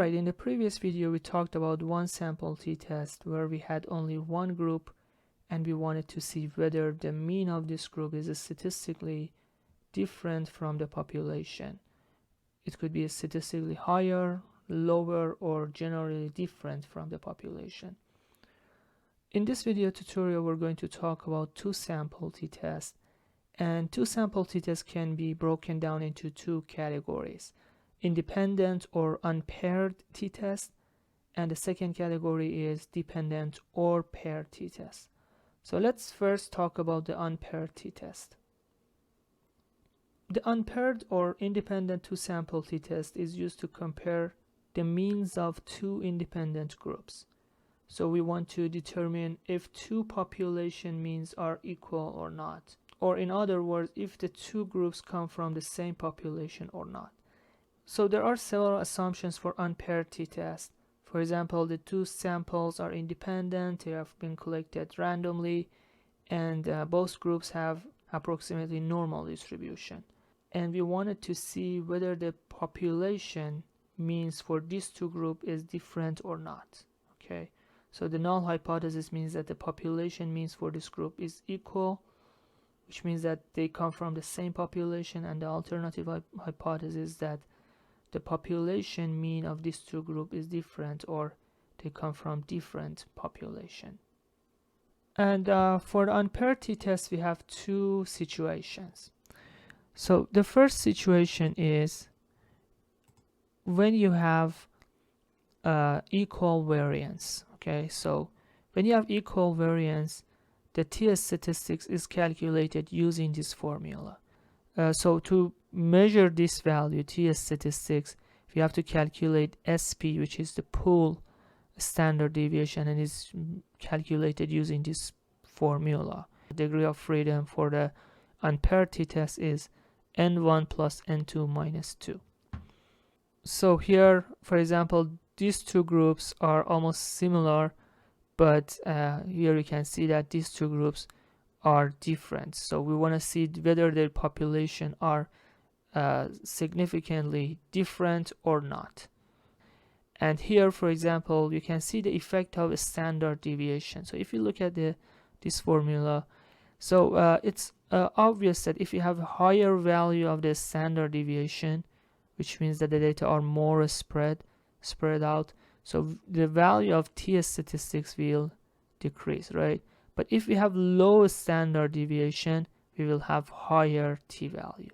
Alright, in the previous video we talked about one sample t-test where we had only one group and we wanted to see whether the mean of this group is statistically different from the population. It could be statistically higher, lower, or generally different from the population. In this video tutorial we're going to talk about two sample t-tests, and two sample t-tests can be broken down into two categories: independent or unpaired t-test, and the second category is dependent or paired t-test. So let's first talk about the unpaired t-test. The unpaired or independent two sample t-test is used to compare the means of two independent groups. So we want to determine if two population means are equal or not, or in other words, if the two groups come from the same population or not. So there are several assumptions for unpaired t-test. For example, the two samples are independent, they have been collected randomly, and both groups have approximately normal distribution. And we wanted to see whether the population means for these two groups is different or not. Okay, so the null hypothesis means that the population means for this group is equal, which means that they come from the same population, and the alternative hypothesis is that the population mean of these two groups is different, or they come from different population. And for the unpaired t-test we have two situations. So the first situation is when you have equal variance. Okay, so when you have equal variance, the t-statistics is calculated using this formula. So to measure this value, t-statistics, we have to calculate SP, which is the pool standard deviation, and is calculated using this formula. The degree of freedom for the unpaired t-test is n1 plus n2 minus 2. So here, for example, these two groups are almost similar, but here you can see that these two groups are different. So we want to see whether their population are significantly different or not. And here, for example, you can see the effect of a standard deviation. So if you look at this formula, so it's obvious that if you have a higher value of the standard deviation, which means that the data are more spread out, so the value of t-statistics will decrease, right? But if we have low standard deviation, we will have higher t-value.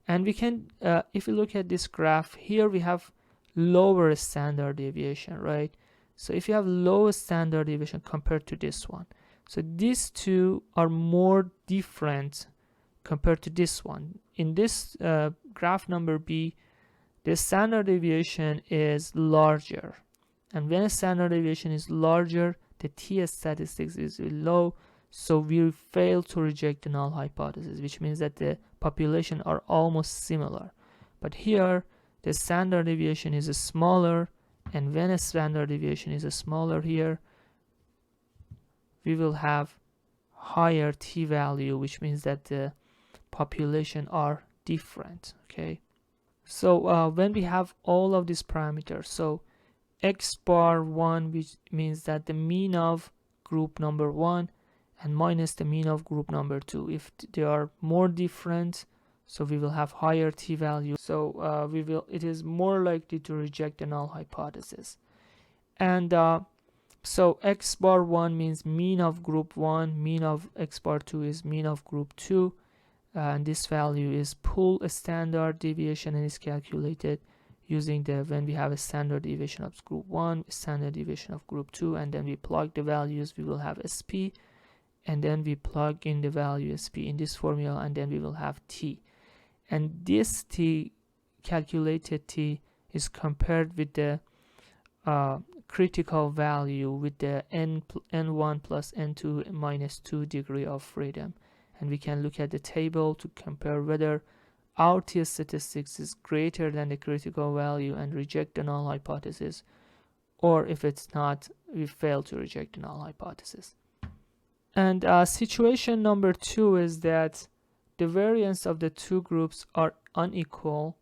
And we can, if you look at this graph, here we have lower standard deviation, right? So if you have low standard deviation compared to this one, so these two are more different compared to this one. In this graph number B, the standard deviation is larger, and when a standard deviation is larger, the t-statistics is low, so we fail to reject the null hypothesis, which means that the population are almost similar. But here the standard deviation is smaller, and when a standard deviation is smaller here, we will have higher t-value, which means that the population are different. Okay, so when we have all of these parameters, so x bar 1, which means that the mean of group number 1 and minus the mean of group number 2, if they are more different, so we will have higher t-value, so it is more likely to reject the null hypothesis. And so x bar 1 means mean of group 1, mean of x bar 2 is mean of group 2, and this value is pool standard deviation, and is calculated using when we have a standard deviation of group 1, standard deviation of group 2, and then we plug the values, we will have SP, and then we plug in the value SP in this formula, and then we will have T. And this T, calculated T, is compared with the critical value with the n1 plus n2 minus 2 degree of freedom. And we can look at the table to compare whether our t-statistics is greater than the critical value and reject the null hypothesis, or if it's not, we fail to reject the null hypothesis. And situation number 2 is that the variance of the two groups are unequal,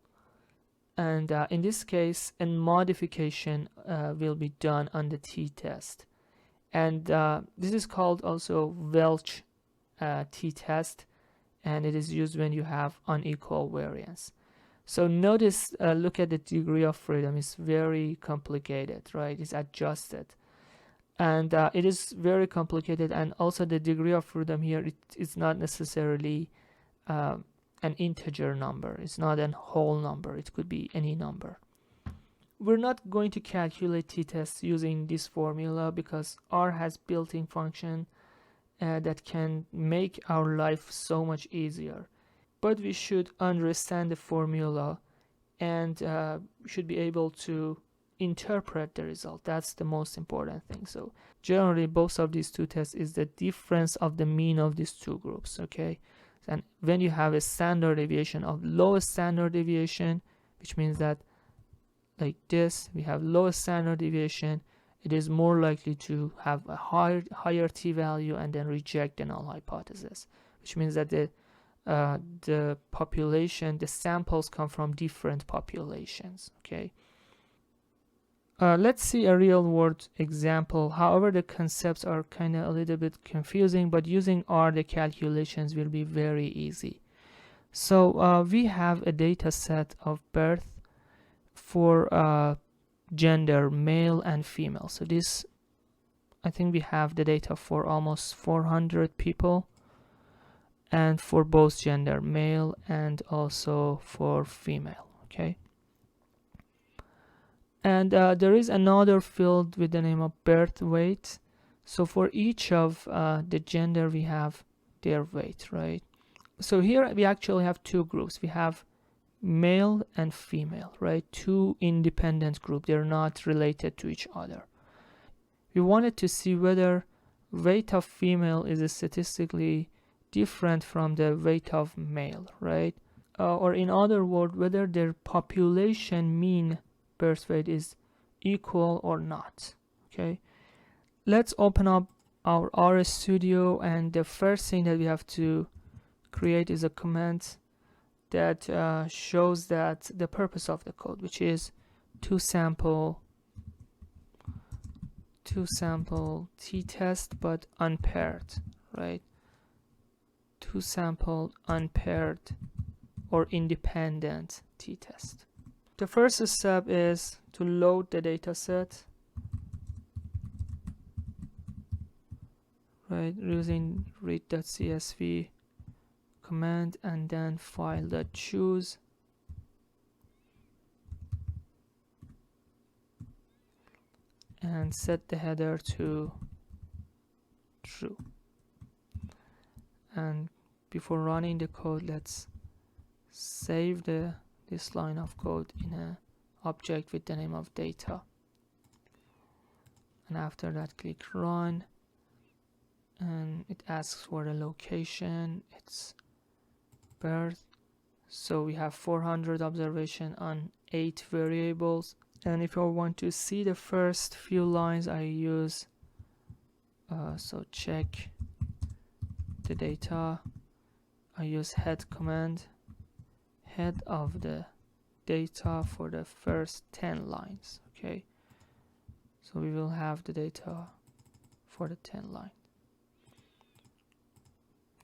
And in this case, a modification will be done on the t-test. And this is called also Welch t-test, and it is used when you have unequal variance. So notice, look at the degree of freedom. It's very complicated, right? It's adjusted. And it is very complicated, and also the degree of freedom here, it is not necessarily an integer number. It's not a whole number. It could be any number. We're not going to calculate t-tests using this formula because R has built-in function that can make our life so much easier. But we should understand the formula and should be able to interpret the result. That's the most important thing. So generally, both of these two tests is the difference of the mean of these two groups. Okay, and when you have a standard deviation of lowest standard deviation, which means that like this, we have lowest standard deviation, it is more likely to have a higher t-value and then reject the null hypothesis, which means that the population, the samples come from different populations. Okay. Let's see a real world example. However, the concepts are kind of a little bit confusing, but using R, the calculations will be very easy. So we have a data set of birth for gender, male and female. So this, I think we have the data for almost 400 people, and for both gender, male and also for female. Okay. And there is another field with the name of birth weight. So for each of the gender, we have their weight, right? So here we actually have two groups. We have male and female, right? Two independent groups. They're not related to each other. We wanted to see whether weight of female is statistically different from the weight of male, right? Or in other words, whether their population mean birth weight is equal or not. Okay, let's open up our RStudio, and the first thing that we have to create is a command that shows that the purpose of the code, which is to sample t-test but unpaired, right? To sample unpaired or independent t-test. The first step is to load the data set, right, using read.csv command, and then file.choose, and set the header to true. And before running the code, let's save this line of code in a object with the name of data, and after that click run, and it asks for the location. It's birth, so we have 400 observation on 8 variables. And if I want to see the first few lines, I use so check the data, I use head command, head of the data for the first 10 lines. Okay, so we will have the data for the 10 line,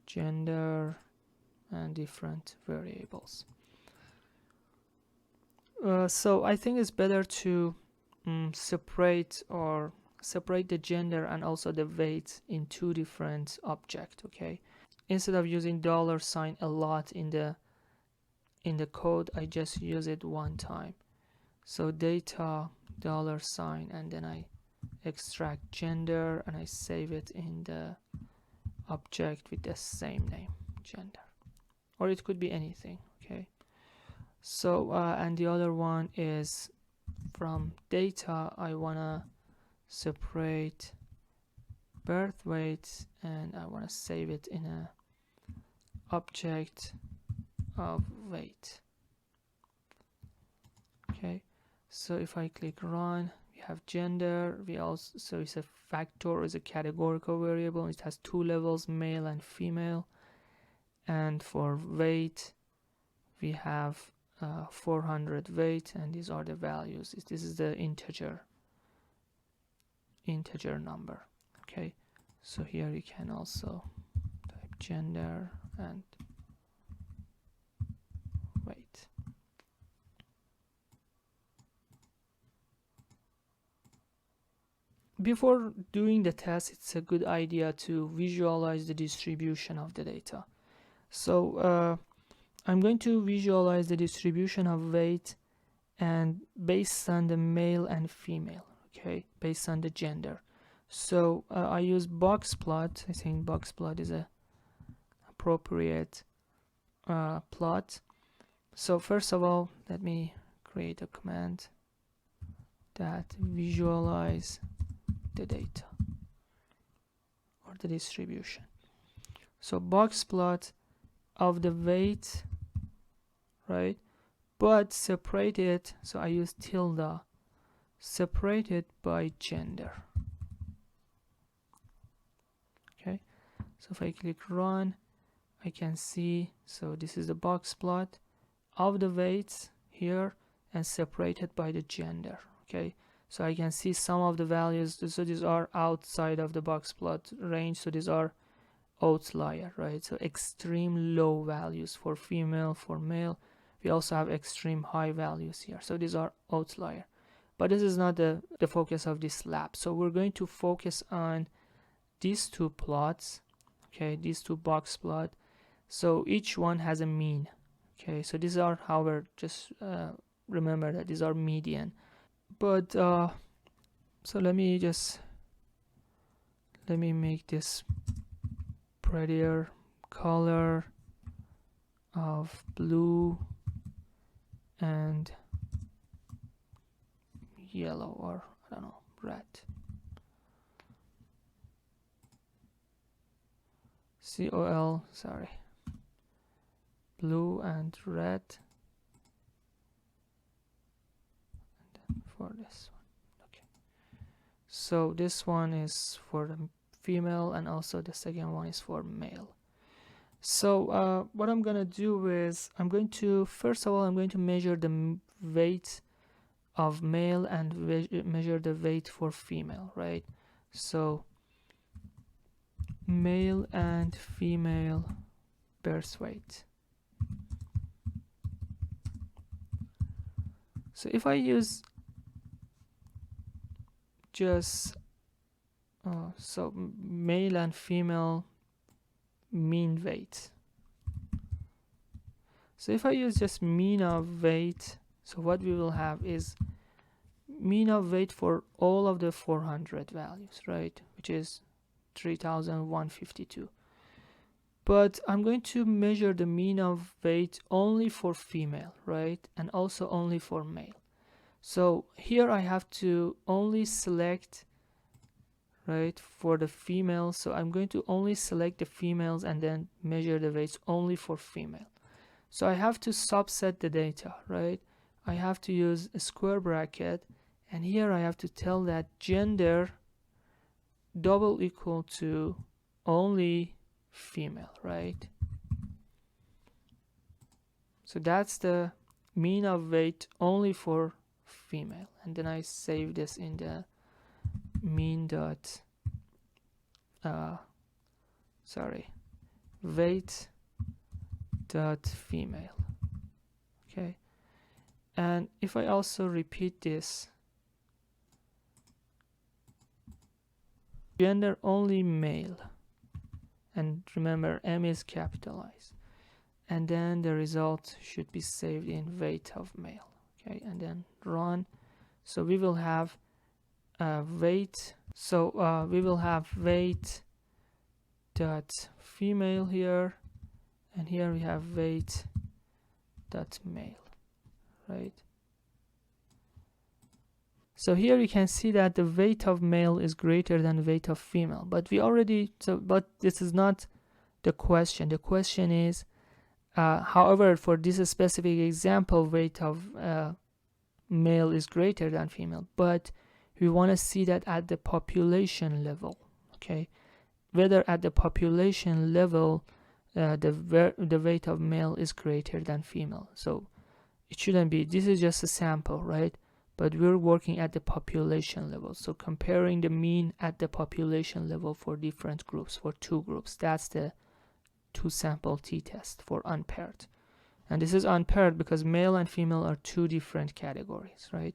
gender and different variables. So I think it's better to separate the gender and also the weight in two different objects. Okay, instead of using $sign a lot in the code, I just use it one time. So data $sign, and then I extract gender and I save it in the object with the same name, gender, or it could be anything. Okay, so and the other one is from data, I wanna separate birth weight, and I wanna save it in a object of weight. Okay, so if I click run, we have gender. We also, so it's a factor, is a categorical variable. It has two levels, male and female. And for weight, we have 400 weight, and these are the values. This is the integer number. Okay, so here you can also type gender and weight. Before doing the test, it's a good idea to visualize the distribution of the data. So I'm going to visualize the distribution of weight and based on the male and female, okay, based on the gender. So I use box plot. I think box plot is a appropriate plot. So first of all, let me create a command that visualize the data or the distribution. So box plot of the weight, right, but separate it, so I use tilde, separate it by gender. Okay, so if I click run, I can see, so this is the box plot of the weights here and separated by the gender. Okay, so I can see some of the values, so these are outside of the box plot range, so these are outlier, right? So extreme low values for female, for male. We also have extreme high values here, so these are outlier. But this is not the focus of this lab. So we're going to focus on these two plots, okay, these two box plot. So each one has a mean. Okay, so these are, however, just remember that these are median. But so let me make this prettier color of blue and yellow, or I don't know, red. COL, sorry, blue and red. For this one, okay, so this one is for the female and also the second one is for male. So what I'm gonna do is first of all I'm going to measure the weight of male and measure the weight for female, right? So male and female birth weight. So if I use just so male and female mean weight. So if I use just mean of weight, so what we will have is mean of weight for all of the 400 values, right, which is 3152. But I'm going to measure the mean of weight only for female, right, and also only for male. So here I have to only select, right, for the females. So I'm going to only select the females and then measure the weights only for female. So I have to subset the data, right? I have to use a square bracket, and here I have to tell that gender double equal to only female, right? So that's the mean of weight only for female, and then I save this in the mean dot weight dot female. Okay, and if I also repeat this, gender only male, and remember M is capitalized, and then the result should be saved in weight of male. Okay, and then run. So we will have weight. So we will have weight dot female here, and here we have weight dot male, right? So here you can see that the weight of male is greater than the weight of female, but but this is not the question. The question is, however, for this specific example, weight of male is greater than female, but we want to see that at the population level, okay? Whether at the population level the weight of male is greater than female. So it shouldn't be. This is just a sample, right? But we're working at the population level. So comparing the mean at the population level for different groups, for two groups. That's the two sample t-test for unpaired. And this is unpaired because male and female are two different categories, right?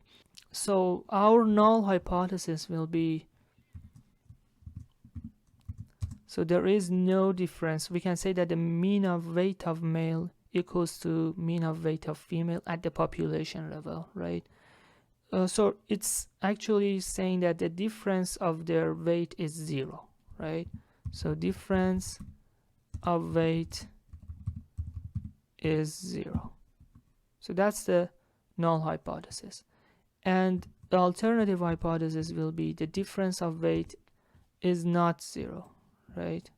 So our null hypothesis will be, so there is no difference. We can say that the mean of weight of male equals to mean of weight of female at the population level, right? So it's actually saying that the difference of their weight is 0, right? So difference of weight is 0. So that's the null hypothesis. And the alternative hypothesis will be the difference of weight is not 0, right?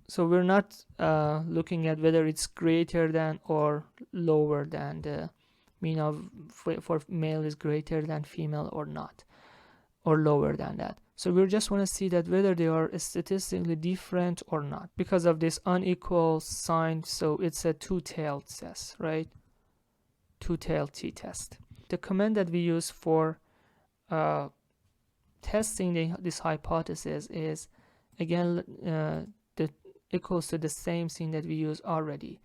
So we're not looking at whether it's greater than or lower than the mean of for male is greater than female or not, or lower than that. So we just want to see that whether they are statistically different or not because of this unequal sign. So it's a two-tailed test, right? Two-tailed t-test. The command that we use for testing this hypothesis is again the equals to the same thing that we use already,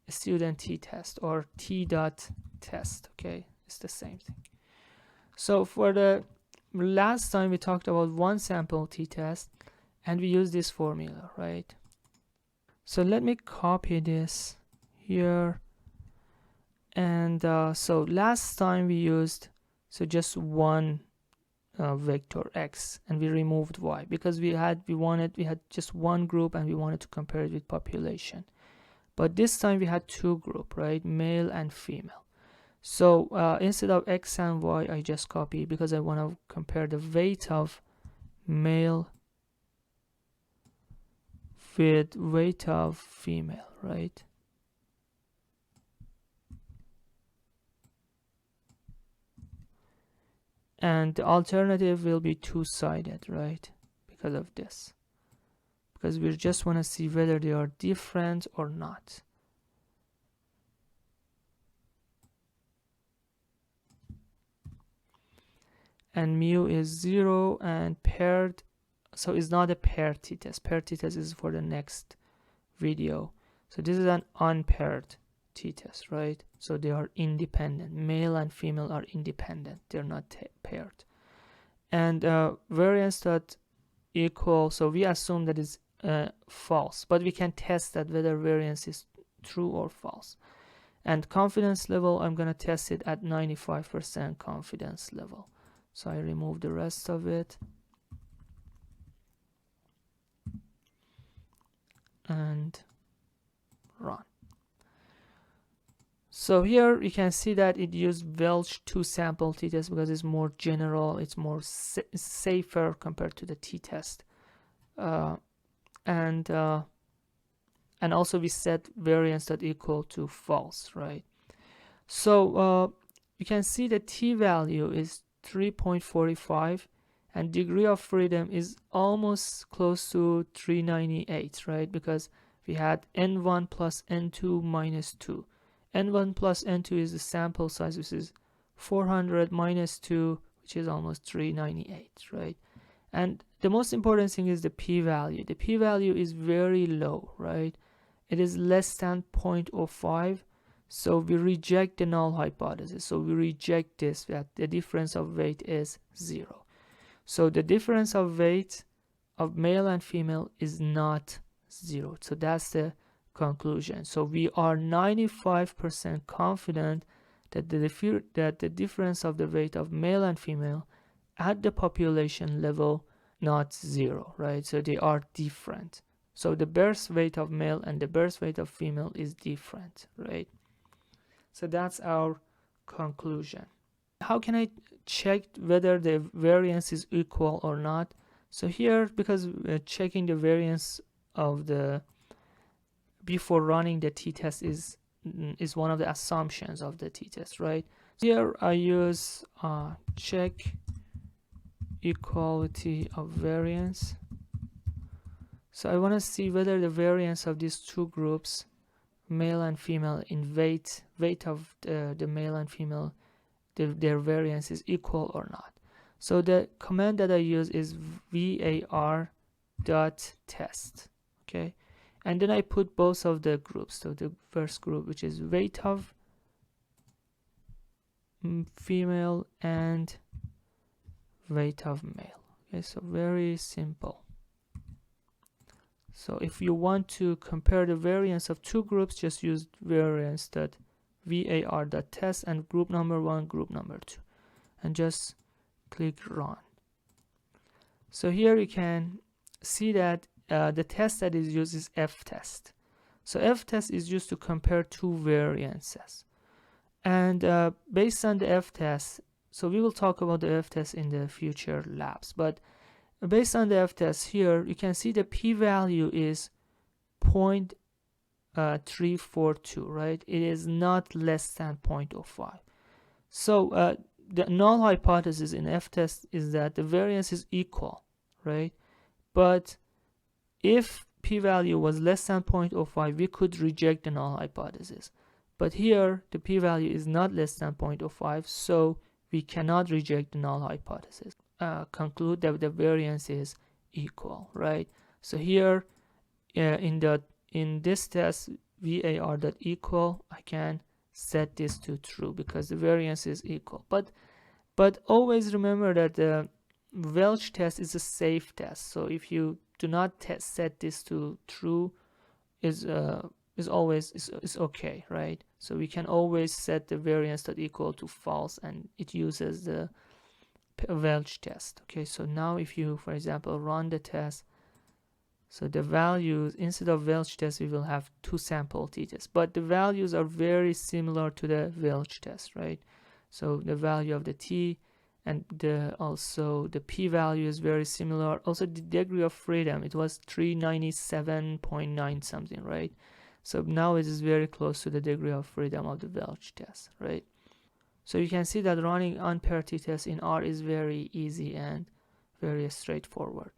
a student t-test or t.test. Okay, it's the same thing. So for the last time we talked about one sample t-test and we use this formula, right? So let me copy this here. And so last time we used just one vector x and we removed y because we had just one group and we wanted to compare it with population. But this time we had two groups, right? Male and female. So instead of x and y, I just copy because I want to compare the weight of male with weight of female, right? And the alternative will be two-sided, right? Because of this. Because we just want to see whether they are different or not. And mu is 0 and paired. So it's not a paired t-test. Paired t-test is for the next video. So this is an unpaired t-test, right? So they are independent. Male and female are independent. They're not paired. And variance dot equal. So we assume that is false, but we can test that whether variance is true or false. And confidence level, I'm gonna test it at 95% confidence level. So I remove the rest of it. And run. So here you can see that it used Welch two-sample t-test because it's more general, it's more safer compared to the t-test. And also we set variance that equal to false, right? So you can see the t-value is 3.45 and degree of freedom is almost close to 398, right? Because we had n1 plus n2 minus 2. n1 plus n2 is the sample size, which is 400 minus 2, which is almost 398, right? And the most important thing is the p-value. The p-value is very low, right? It is less than 0.05. So we reject the null hypothesis. So we reject this, that the difference of weight is 0. So the difference of weight of male and female is not 0. So that's the conclusion. So we are 95% confident that the difference of the weight of male and female at the population level not 0, right? So they are different. So the birth weight of male and the birth weight of female is different, right? So that's our conclusion. How can I check whether the variance is equal or not? So here, because checking the variance of the before running the t-test is one of the assumptions of the t-test, right? Here I use check equality of variance. So I want to see whether the variance of these two groups male and female in weight of the male and female, their variance is equal or not. So the command that I use is var dot test. Okay, and then I put both of the groups. So the first group, which is weight of female and weight of male. Okay, so very simple. So if you want to compare the variance of two groups, just use variance.var.test and group number 1, group number 2, and just click run. So here you can see that the test that is used is f-test. So f-test is used to compare two variances. And based on the f-test, so we will talk about the f-test in the future labs, but based on the f-test here, you can see the p-value is 0.342, right? It is not less than 0.05. So the null hypothesis in f-test is that the variance is equal, right? But if p-value was less than 0.05, we could reject the null hypothesis. But here, the p-value is not less than 0.05, so we cannot reject the null hypothesis. Conclude that the variance is equal, right? So here, in this test, var.equal, I can set this to true because the variance is equal. But always remember that the Welch test is a safe test. So if you do not set this to true, is okay, right? So we can always set the variance.equal to false, and it uses the Welch test. Okay, so now if you, for example, run the test, so the values, instead of Welch test, we will have two sample t-tests, but the values are very similar to the Welch test, right? So the value of the t and also the p-value is very similar. Also the degree of freedom, it was 397.9 something, right? So now it is very close to the degree of freedom of the Welch test, right? So you can see that running unpaired t-test in R is very easy and very straightforward.